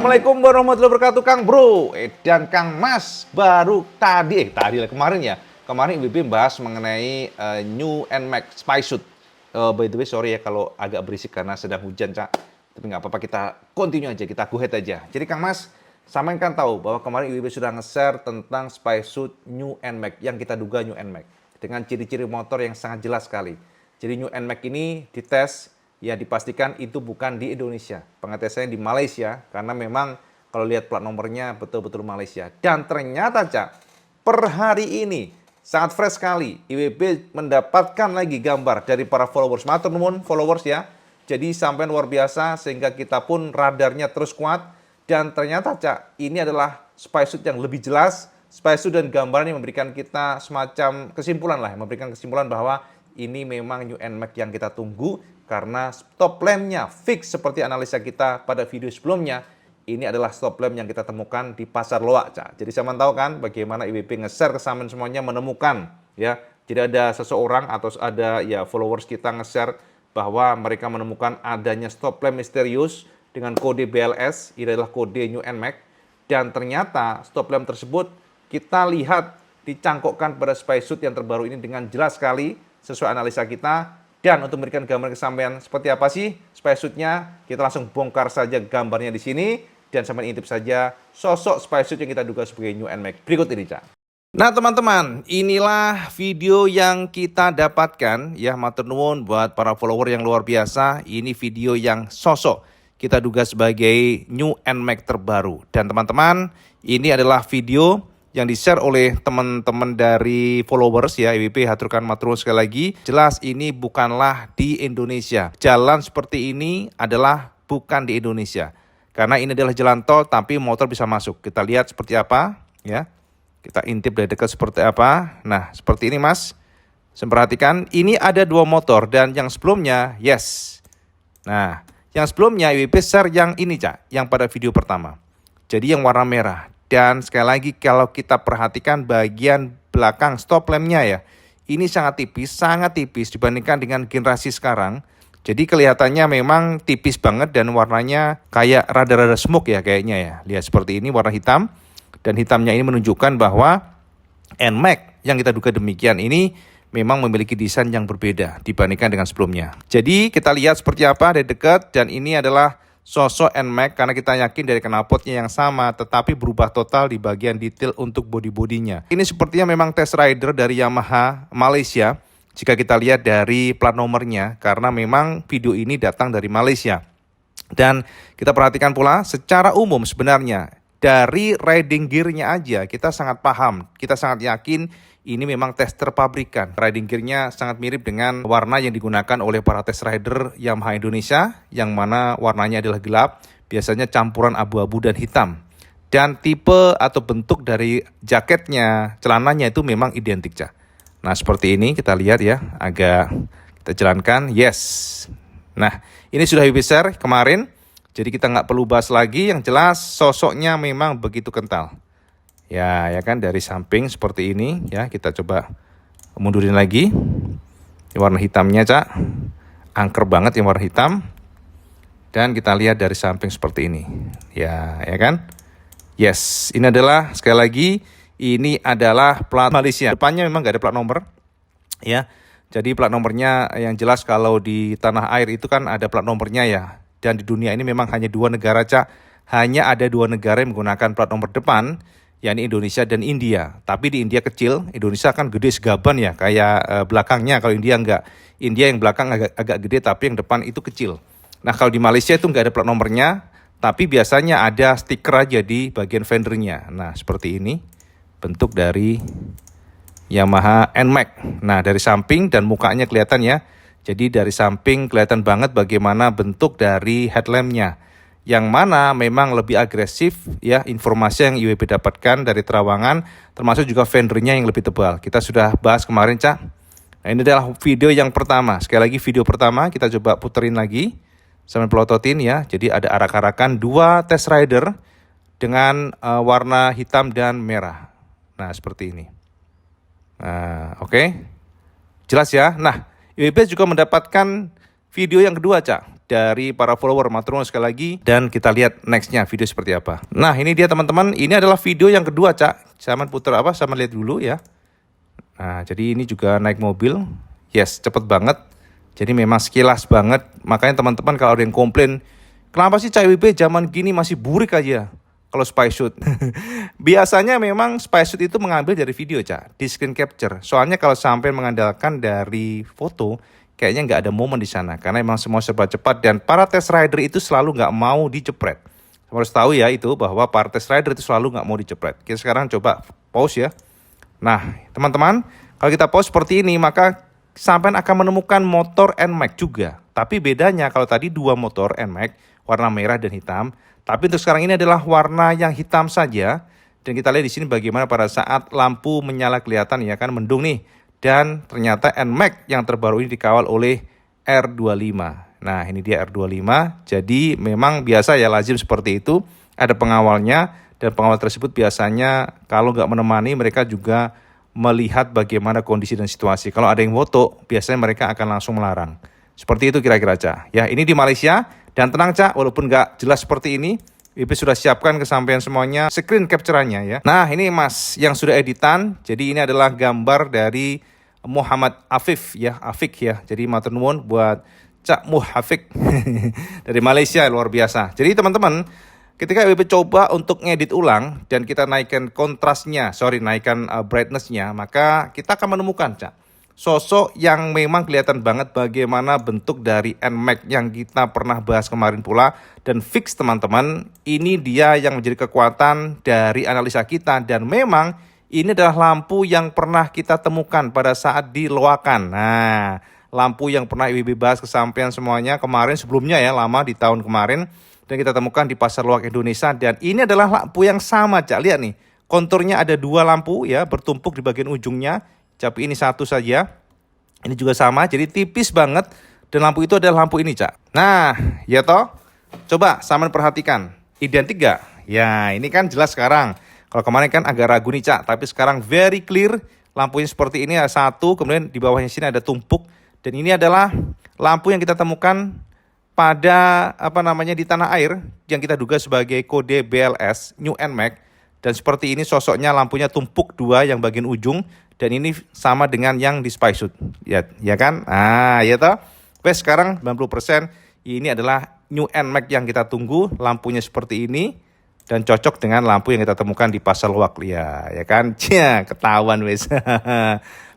Assalamualaikum warahmatullahi wabarakatuh, Kang Bro dan Kang Mas. Baru kemarin ya. Kemarin IWB bahas mengenai New NMAX Spacesuit. By the way, sorry ya kalau agak berisik karena sedang hujan, Cak. Tapi nggak apa-apa, kita continue aja, kita go ahead aja. Jadi Kang Mas, sama kan tahu bahwa kemarin IWB sudah nge-share tentang Spacesuit New NMAX yang kita duga New NMAX dengan ciri-ciri motor yang sangat jelas sekali. Jadi New NMAX ini dites, ya dipastikan itu bukan di Indonesia. Pengetesannya di Malaysia karena memang kalau lihat plat nomornya betul-betul Malaysia. Dan ternyata Cak, per hari ini sangat fresh sekali IWB mendapatkan lagi gambar dari para followers. Matur nuwun followers ya. Jadi sampai luar biasa sehingga kita pun radarnya terus kuat. Dan ternyata Cak, ini adalah Spacesuit yang lebih jelas. Spacesuit dan gambarnya memberikan kita semacam kesimpulan lah, memberikan kesimpulan bahwa ini memang New NMAX yang kita tunggu. Karena stop lampnya fix seperti analisa kita pada video sebelumnya. Ini adalah stop lamp yang kita temukan di Pasar Loak, Cak. Jadi saya tahu kan bagaimana IWB nge-share ke Samen semuanya menemukan ya. Jadi ada seseorang atau ada ya followers kita nge-share bahwa mereka menemukan adanya stop lamp misterius dengan kode BLS. Ini adalah kode New NMAX. Dan ternyata stop lamp tersebut kita lihat dicangkokkan pada Spacesuit yang terbaru ini dengan jelas sekali sesuai analisa kita. Dan untuk memberikan gambar kesampaian seperti apa sih Spacesuit-nya, kita langsung bongkar saja gambarnya di sini dan sampai intip saja sosok Spacesuit yang kita duga sebagai New NMAX. Berikut ini, Cak. Nah, teman-teman, inilah video yang kita dapatkan ya, matur nuwun buat para follower yang luar biasa. Ini video yang sosok kita duga sebagai New NMAX terbaru. Dan teman-teman, ini adalah video yang di-share oleh teman-teman dari followers ya, IWB haturkan matur sekali lagi. Jelas ini bukanlah di Indonesia. Jalan seperti ini adalah bukan di Indonesia. Karena ini adalah jalan tol tapi motor bisa masuk. Kita lihat seperti apa ya. Kita intip dari dekat seperti apa. Nah, seperti ini Mas. Saya perhatikan ini ada dua motor dan yang sebelumnya yes. Nah, yang sebelumnya IWB share yang ini, Cak, yang pada video pertama. Jadi yang warna merah. Dan sekali lagi kalau kita perhatikan bagian belakang stop lampnya ya, ini sangat tipis dibandingkan dengan generasi sekarang. Jadi kelihatannya memang tipis banget dan warnanya kayak rada-rada smoke ya kayaknya ya. Lihat seperti ini warna hitam. Dan hitamnya ini menunjukkan bahwa NMAX yang kita duga demikian ini memang memiliki desain yang berbeda dibandingkan dengan sebelumnya. Jadi kita lihat seperti apa dari dekat dan ini adalah sosok NMAX karena kita yakin dari knalpotnya yang sama tetapi berubah total di bagian detail untuk bodi-bodinya. Ini sepertinya memang test rider dari Yamaha Malaysia jika kita lihat dari plat nomornya karena memang video ini datang dari Malaysia. Dan kita perhatikan pula secara umum sebenarnya dari riding gear-nya aja kita sangat paham, kita sangat yakin ini memang tester pabrikan. Riding gear-nya sangat mirip dengan warna yang digunakan oleh para test rider Yamaha Indonesia, yang mana warnanya adalah gelap, biasanya campuran abu-abu dan hitam. Dan tipe atau bentuk dari jaketnya, celananya itu memang identik, Cak. Nah, seperti ini kita lihat ya, agak kita jalankan, yes. Nah, ini sudah IWB share kemarin, jadi kita nggak perlu bahas lagi, yang jelas sosoknya memang begitu kental. Ya kan dari samping seperti ini ya, kita coba mundurin lagi. Ini warna hitamnya, Cak. Angker banget yang warna hitam. Dan kita lihat dari samping seperti ini. Ya kan? Yes, ini adalah sekali lagi ini adalah plat Malaysia. Depannya memang nggak ada plat nomor. Ya. Jadi plat nomornya yang jelas kalau di tanah air itu kan ada plat nomornya ya. Dan di dunia ini memang hanya dua negara, Cak. Hanya ada dua negara yang menggunakan plat nomor depan, yakni Indonesia dan India. Tapi di India kecil, Indonesia kan gede segaban ya, kayak belakangnya. Kalau India enggak. India yang belakang agak gede tapi yang depan itu kecil. Nah, kalau di Malaysia itu enggak ada plat nomornya, tapi biasanya ada stiker aja di bagian fendernya. Nah, seperti ini bentuk dari Yamaha NMAX. Nah, dari samping dan mukanya kelihatan ya. Jadi dari samping kelihatan banget bagaimana bentuk dari headlampnya. Yang mana memang lebih agresif ya, informasi yang IWB dapatkan dari terawangan, termasuk juga fendernya yang lebih tebal. Kita sudah bahas kemarin, Cak. Nah, ini adalah video yang pertama. Sekali lagi video pertama kita coba puterin lagi sambil pelototin ya. Jadi ada arak-arakan dua test rider dengan warna hitam dan merah. Nah, seperti ini. Nah, oke. Jelas ya. Nah, IWB juga mendapatkan video yang kedua, Cak. dari para follower. Matur nuwun sekali lagi, dan kita lihat nextnya video seperti apa. Nah, ini dia teman-teman, ini adalah video yang kedua, Cak. Sama putar apa, sama lihat dulu ya. Nah, jadi ini juga naik mobil. Yes, cepet banget. Jadi memang sekilas banget. Makanya teman-teman kalau ada yang komplain, kenapa sih Cak WP zaman gini masih burik aja kalau spy shoot? Biasanya memang spy shoot itu mengambil dari video, Cak, di screen capture. Soalnya kalau sampai mengandalkan dari foto, kayaknya nggak ada momen di sana, karena emang semua serba cepat dan para test rider itu selalu nggak mau dijepret. Harus tahu ya itu, bahwa para test rider itu selalu nggak mau dijepret. Kita sekarang coba pause ya. Nah, teman-teman, kalau kita pause seperti ini, maka sampai akan menemukan motor NMAX juga. Tapi bedanya kalau tadi dua motor NMAX, warna merah dan hitam. Tapi untuk sekarang ini adalah warna yang hitam saja. Dan kita lihat di sini bagaimana pada saat lampu menyala kelihatan ya kan, mendung nih. Dan ternyata NMAX yang terbaru ini dikawal oleh R25. Nah, ini dia R25. Jadi memang biasa ya, lazim seperti itu. Ada pengawalnya, dan pengawal tersebut biasanya kalau nggak menemani, mereka juga melihat bagaimana kondisi dan situasi. Kalau ada yang foto, biasanya mereka akan langsung melarang. Seperti itu kira-kira, Cak. Ya, ini di Malaysia. Dan tenang, Cak, walaupun nggak jelas seperti ini, WP sudah siapkan kesampaian semuanya, screen capture-nya ya. Nah, ini Mas yang sudah editan. Jadi ini adalah gambar dari Muhammad Afif ya, Afik ya. Jadi matur nuwun buat Cak Muhafik dari Malaysia, luar biasa. Jadi teman-teman, ketika WP coba untuk ngedit ulang dan kita naikkan kontrasnya, naikkan brightness-nya, maka kita akan menemukan, Cak, sosok yang memang kelihatan banget bagaimana bentuk dari NMAX yang kita pernah bahas kemarin pula. Dan fix teman-teman, ini dia yang menjadi kekuatan dari analisa kita. Dan memang ini adalah lampu yang pernah kita temukan pada saat di Loakan. Nah, lampu yang pernah IWB bahas kesampaian semuanya kemarin sebelumnya ya, lama di tahun kemarin. Dan kita temukan di Pasar Loak Indonesia. Dan ini adalah lampu yang sama, Cak. Lihat nih, konturnya ada dua lampu ya, bertumpuk di bagian ujungnya. Tapi ini satu saja. Ini juga sama, jadi tipis banget. Dan lampu itu adalah lampu ini, Cak. Nah, ya toh. Coba sama perhatikan. Identik gak? Ya, ini kan jelas sekarang. Kalau kemarin kan agak ragu nih, Cak. Tapi sekarang very clear. Lampunya seperti ini, ada satu. Kemudian di bawahnya sini ada tumpuk. Dan ini adalah lampu yang kita temukan pada di tanah air. Yang kita duga sebagai kode BLS, New NMAX. Dan seperti ini sosoknya, lampunya tumpuk dua yang bagian ujung. Dan ini sama dengan yang di spy shoot. Ya kan? Ah, ya toh. Wes, sekarang 90% ini adalah New NMAX yang kita tunggu. Lampunya seperti ini. Dan cocok dengan lampu yang kita temukan di Pasar Loak. Ya kan? Cia, ketahuan wes.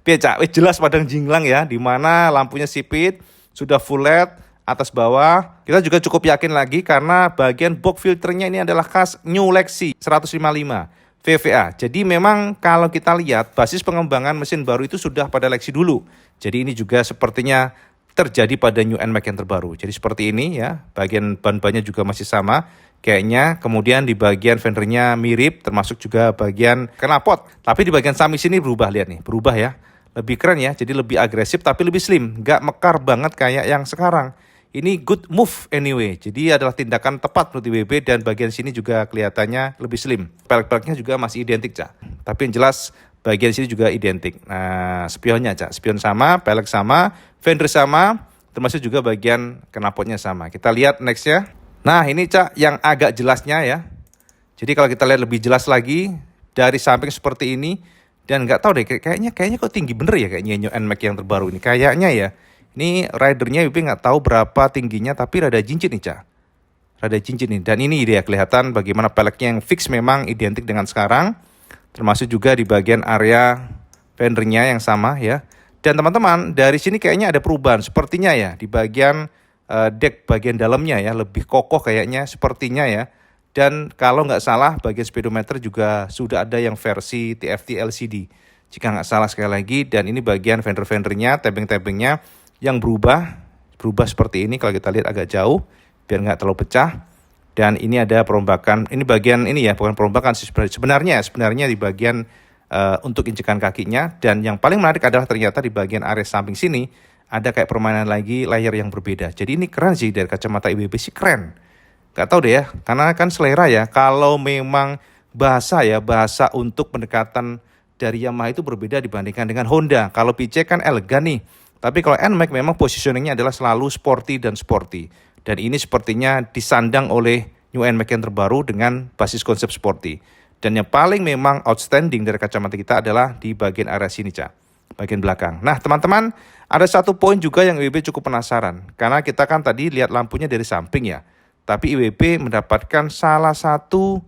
Cak, wes jelas padang jinglang ya. Dimana lampunya sipit, sudah full LED, atas bawah. Kita juga cukup yakin lagi karena bagian box filternya ini adalah khas New Lexi 155 VVA. Jadi memang kalau kita lihat basis pengembangan mesin baru itu sudah pada Lexi dulu. Jadi ini juga sepertinya terjadi pada New NMAX yang terbaru. Jadi seperti ini ya, bagian ban-bannya juga masih sama kayaknya. Kemudian di bagian fendernya mirip, termasuk juga bagian knalpot. Tapi di bagian samping sini berubah, lihat nih, berubah ya. Lebih keren ya, jadi lebih agresif tapi lebih slim. Nggak mekar banget kayak yang sekarang. Ini good move anyway. Jadi adalah tindakan tepat menurut IWB, dan bagian sini juga kelihatannya lebih slim. Pelek-peleknya juga masih identik, Cak. Tapi yang jelas bagian sini juga identik. Nah, spionnya, Cak. Spion sama, pelek sama, fender sama, termasuk juga bagian knalpotnya sama. Kita lihat nextnya. Nah, ini, Cak, yang agak jelasnya ya. Jadi kalau kita lihat lebih jelas lagi dari samping seperti ini, dan nggak tahu deh, kayaknya kok tinggi bener ya kayaknya New NMAX yang terbaru ini. Kayaknya ya. Ini ridernya WP nggak tahu berapa tingginya, tapi rada jincit nih, Cak. Rada jincit nih. Dan ini dia kelihatan bagaimana peleknya yang fix memang identik dengan sekarang. Termasuk juga di bagian area fendernya yang sama ya. Dan teman-teman, dari sini kayaknya ada perubahan. Sepertinya ya, di bagian deck bagian dalamnya ya, lebih kokoh kayaknya, sepertinya ya. Dan kalau nggak salah, bagian speedometer juga sudah ada yang versi TFT LCD. Jika nggak salah sekali lagi. Dan ini bagian fender-fendernya, tebeng-tebengnya yang berubah seperti ini. Kalau kita lihat agak jauh biar nggak terlalu pecah. Dan ini ada perombakan, ini bagian ini ya, bukan perombakan sebenarnya di bagian untuk injekan kakinya. Dan yang paling menarik adalah ternyata di bagian area samping sini ada kayak permainan lagi layer yang berbeda. Jadi ini keren sih, dari kacamata IWB sih keren. Gak tahu deh ya, karena kan selera ya. Kalau memang bahasa untuk pendekatan dari Yamaha itu berbeda dibandingkan dengan Honda. Kalau PC kan elegan nih. Tapi kalau NMAX memang positioningnya adalah selalu sporty dan sporty. Dan ini sepertinya disandang oleh New NMAX yang terbaru dengan basis konsep sporty. Dan yang paling memang outstanding dari kacamata kita adalah di bagian area sini, Cak. Bagian belakang. Nah, teman-teman, ada satu poin juga yang IWB cukup penasaran. Karena kita kan tadi lihat lampunya dari samping ya. Tapi IWB mendapatkan salah satu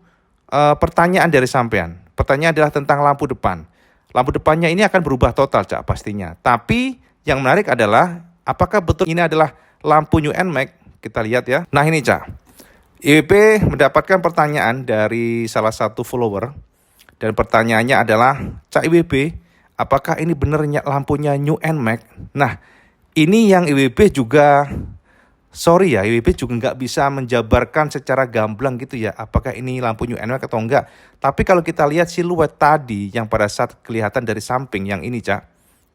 pertanyaan dari sampean. Pertanyaan adalah tentang lampu depan. Lampu depannya ini akan berubah total, Cak, pastinya. Tapi yang menarik adalah apakah betul ini adalah lampu New NMAX? Kita lihat ya. Nah ini, Cak. IWB mendapatkan pertanyaan dari salah satu follower. Dan pertanyaannya adalah, Cak IWB, apakah ini benar lampunya New NMAX? Nah, ini yang IWB juga, sorry ya, IWB juga nggak bisa menjabarkan secara gamblang gitu ya, apakah ini lampu New NMAX atau enggak. Tapi kalau kita lihat siluet tadi yang pada saat kelihatan dari samping, yang ini, Cak,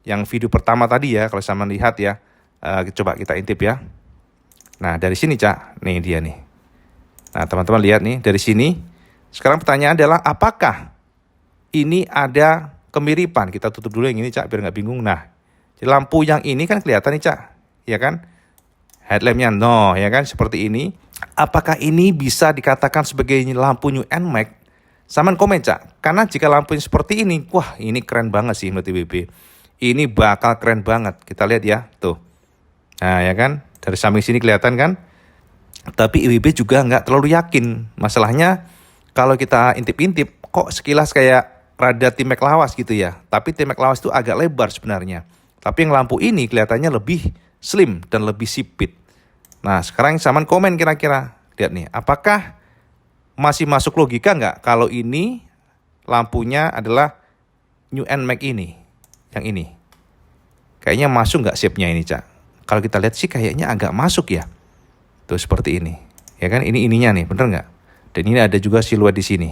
yang video pertama tadi ya, kalau sama lihat ya, coba kita intip ya. Nah, dari sini, Cak, nih dia nih. Nah, teman-teman lihat nih, dari sini. Sekarang pertanyaan adalah, apakah ini ada kemiripan? Kita tutup dulu yang ini, Cak, biar nggak bingung. Nah, lampu yang ini kan kelihatan nih, Cak, ya kan? Headlampnya no, ya kan, seperti ini. Apakah ini bisa dikatakan sebagai lampu New NMAX? Saman komen, Cak. Karena jika lampunya seperti ini, wah ini keren banget sih menurut IWB. Ini bakal keren banget. Kita lihat ya, tuh. Nah, ya kan, dari samping sini kelihatan kan? Tapi IWB juga nggak terlalu yakin. Masalahnya kalau kita intip-intip, kok sekilas kayak rada Timex lawas gitu ya. Tapi Timex lawas itu agak lebar sebenarnya. Tapi yang lampu ini kelihatannya lebih slim dan lebih sipit. Nah, sekarang saman komen kira-kira. Lihat nih, apakah masih masuk logika nggak kalau ini lampunya adalah New NMAX ini? Yang ini. Kayaknya masuk nggak shape-nya ini, Cak? Kalau kita lihat sih kayaknya agak masuk ya. Tuh seperti ini. Ya kan, ini ininya nih, bener nggak? Dan ini ada juga siluet di sini.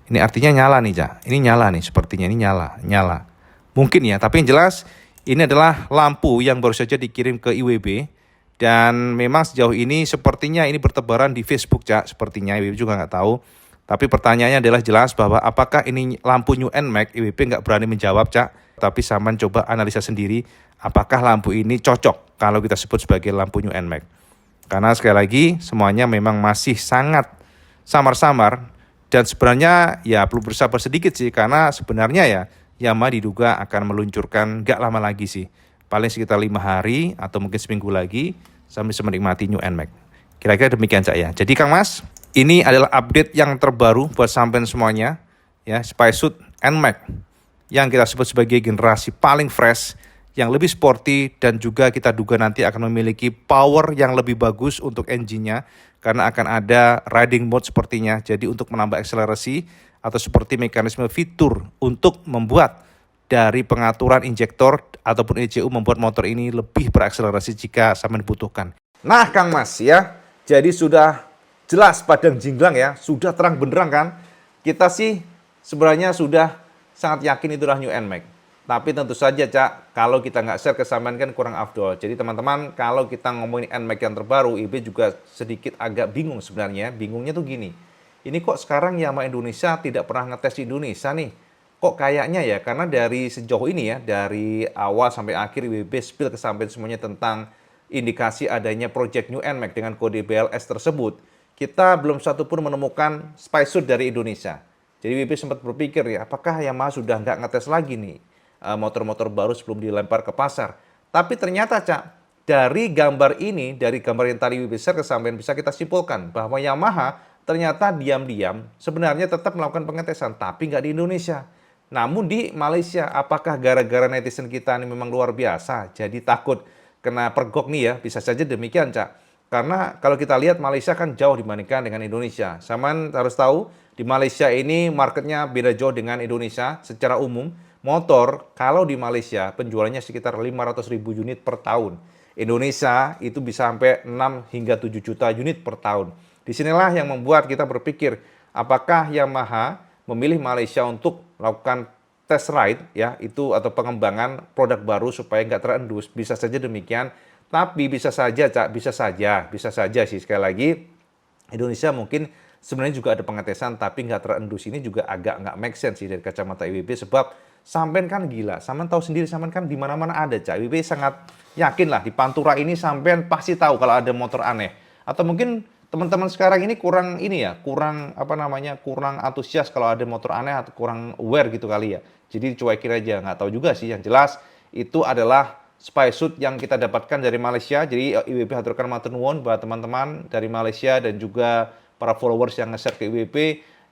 Ini artinya nyala nih, Cak. Ini nyala nih, sepertinya ini nyala. Mungkin ya, tapi yang jelas ini adalah lampu yang baru saja dikirim ke IWB. Dan memang sejauh ini sepertinya ini bertebaran di Facebook, Cak. Sepertinya IWB juga nggak tahu. Tapi pertanyaannya adalah jelas bahwa apakah ini lampu New NMAX? IWB nggak berani menjawab, Cak. Tapi Saman coba analisa sendiri apakah lampu ini cocok kalau kita sebut sebagai lampu New NMAX. Karena sekali lagi semuanya memang masih sangat samar-samar. Dan sebenarnya ya perlu bersabar sedikit sih. Karena sebenarnya ya Yamaha diduga akan meluncurkan gak lama lagi sih. Paling sekitar 5 hari atau mungkin seminggu lagi sampai bisa menikmati New NMAX. Kira-kira demikian, Cak ya. Jadi Kang Mas, ini adalah update yang terbaru buat sampean semuanya. Ya, Spysuit NMAX yang kita sebut sebagai generasi paling fresh, yang lebih sporty, dan juga kita duga nanti akan memiliki power yang lebih bagus untuk engine-nya karena akan ada riding mode sepertinya. Jadi untuk menambah akselerasi atau seperti mekanisme fitur untuk membuat dari pengaturan injektor ataupun ECU membuat motor ini lebih berakselerasi jika sama dibutuhkan. Nah, Kang Mas ya, jadi sudah jelas padang jinglang ya, sudah terang benderang kan. Kita sih sebenarnya sudah sangat yakin itulah New NMAX. Tapi tentu saja, Cak, kalau kita nggak share ke sampean kan kurang afdol. Jadi teman-teman, kalau kita ngomongin NMAX yang terbaru, IB juga sedikit agak bingung sebenarnya. Bingungnya tuh gini, ini kok sekarang Yamaha Indonesia tidak pernah ngetes di Indonesia nih? Kok kayaknya ya, karena dari sejauh ini ya, dari awal sampai akhir IWB spill ke sampean semuanya tentang indikasi adanya Project New NMAX dengan kode BLS tersebut, kita belum satu pun menemukan Spysuit dari Indonesia. Jadi IWB sempat berpikir ya, apakah Yamaha sudah nggak ngetes lagi nih motor-motor baru sebelum dilempar ke pasar. Tapi ternyata, Cak, dari gambar ini, dari gambar yang tadi besar kesampaian bisa kita simpulkan bahwa Yamaha ternyata diam-diam sebenarnya tetap melakukan pengetesan, tapi nggak di Indonesia. Namun di Malaysia, apakah gara-gara netizen kita ini memang luar biasa, jadi takut kena pergok nih ya? Bisa saja demikian, Cak. Karena kalau kita lihat Malaysia kan jauh dibandingkan dengan Indonesia. Saman harus tahu, di Malaysia ini marketnya beda jauh dengan Indonesia secara umum. Motor, kalau di Malaysia penjualannya sekitar 500.000 unit per tahun. Indonesia itu bisa sampai 6 hingga 7 juta unit per tahun. Disinilah yang membuat kita berpikir, apakah Yamaha memilih Malaysia untuk melakukan test ride, ya itu atau pengembangan produk baru supaya nggak terendus. Bisa saja demikian, tapi bisa saja, Cak, bisa saja sih sekali lagi Indonesia mungkin sebenarnya juga ada pengetesan tapi nggak terendus. Ini juga agak nggak make sense sih dari kacamata IWB, sebab sampean kan gila, sampean tahu sendiri, sampean kan di mana-mana ada, Cak. IWB sangat yakin lah di Pantura ini sampean pasti tahu kalau ada motor aneh. Atau mungkin teman-teman sekarang ini kurang ini ya, kurang apa namanya, kurang antusias kalau ada motor aneh atau kurang aware gitu kali ya. Jadi dicuekin aja, nggak tahu juga sih. Yang jelas itu adalah spy suit yang kita dapatkan dari Malaysia. Jadi IWB haturkan matur nuwun buat teman-teman dari Malaysia dan juga para followers yang nge-share ke IWB.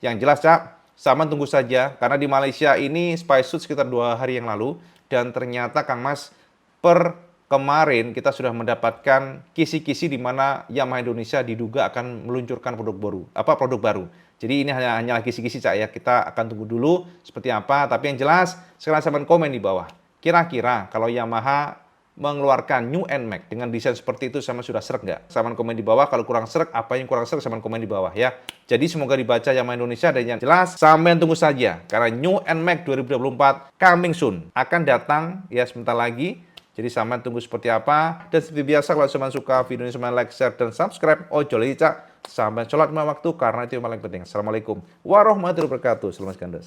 Yang jelas, Cak, sama tunggu saja karena di Malaysia ini spy suit sekitar 2 hari yang lalu, dan ternyata Kang Mas per kemarin kita sudah mendapatkan kisi-kisi di mana Yamaha Indonesia diduga akan meluncurkan produk baru. Jadi ini hanyalah kisi-kisi, Cak, ya. Kita akan tunggu dulu seperti apa. Tapi yang jelas sekarang sampean komen di bawah. Kira-kira kalau Yamaha mengeluarkan New NMAX dengan desain seperti itu sama sudah sreg nggak? Sama komen di bawah. Kalau kurang sreg, apa yang kurang sreg sama komen di bawah ya. Jadi semoga dibaca Yamaha Indonesia, dan yang jelas sampean tunggu saja karena New NMAX 2024 coming soon akan datang ya sebentar lagi. Jadi sampean tunggu seperti apa. Dan seperti biasa kalau sampean suka video ini, sampean like, share, dan subscribe. Ojo lali, Cak, sampai sholat 5 waktu karena itu yang paling penting. Assalamualaikum warahmatullahi wabarakatuh. Selamat gandos.